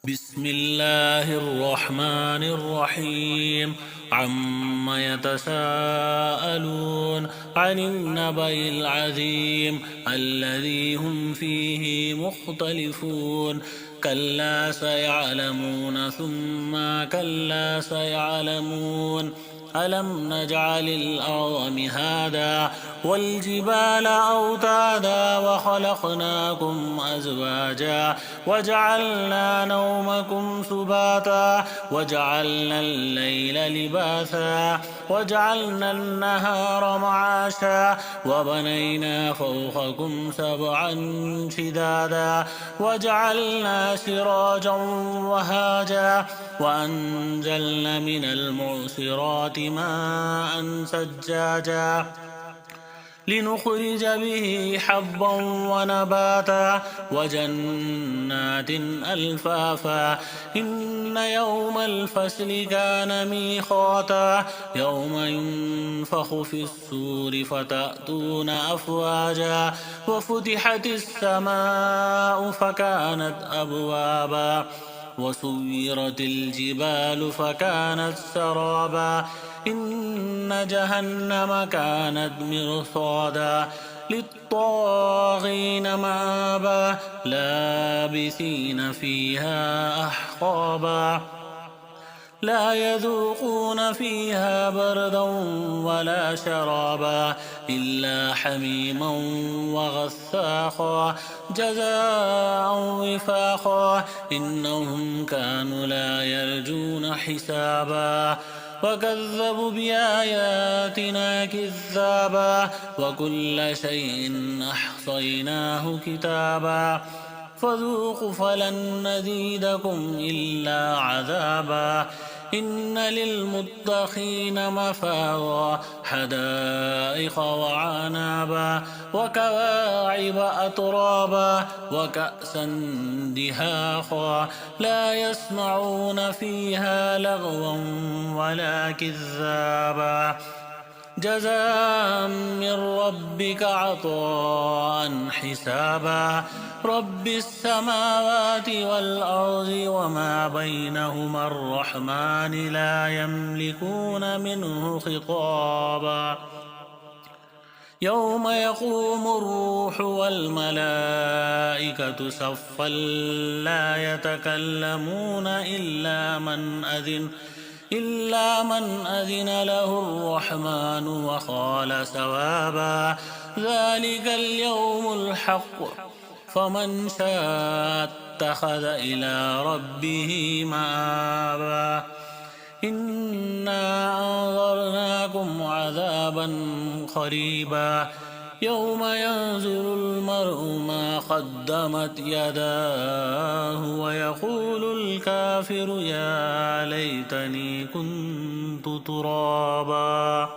بسم الله الرحمن الرحيم. عم يتساءلون عن النبأ العظيم الذي هم فيه مختلفون. كلا سيعلمون ثم كلا سيعلمون. ألم نجعل الأرض مهادا والجبال أوتادا وخلقناكم أزواجا وجعلنا نومكم سباتا وجعلنا الليل لباسا وجعلنا النهار معاشا وبنينا فوقكم سبعا شدادا وجعلنا سراجا وهاجا وأنزلنا من المعصرات ماء سجاجا لنخرج به حبا ونباتا وجنات ألفافا. إن يوم الفصل كان ميقاتا يوم ينفخ في الصور فتأتون أفواجا وفتحت السماء فكانت أبوابا وسيرت الجبال فكانت سرابا. إن جهنم كانت مرصادا للطاغين مآبا لابثين فيها أحقابا لا يذوقون فيها بردا ولا شرابا إلا حميما وغساقا جزاء وفاقا. إنهم كانوا لا يرجون حسابا وكذبوا بآياتنا كذابا وكل شيء أحصيناه كتابا فذوقوا فلن نزيدكم إلا عذابا. إن للمتقين مفازا حدائق وعنابا وكواعب أترابا وكأسا دهاقا لا يسمعون فيها لغوا ولا كذابا جزاء من ربك عطاء حسابا. رب السماوات والأرض وما بينهما الرحمن لا يملكون منه خطابا. يوم يقوم الروح والملائكة صفا لا يتكلمون إلا من أذن له الرحمن وقال صوابا. ذلك اليوم الحق فمن شاء اتخذ إلى ربه مآبا. إنا أنذرناكم عذابا قريبا يوم ينظر المرء ما قدمت يداه ويقول الكافر يا ليتني كنت ترابا.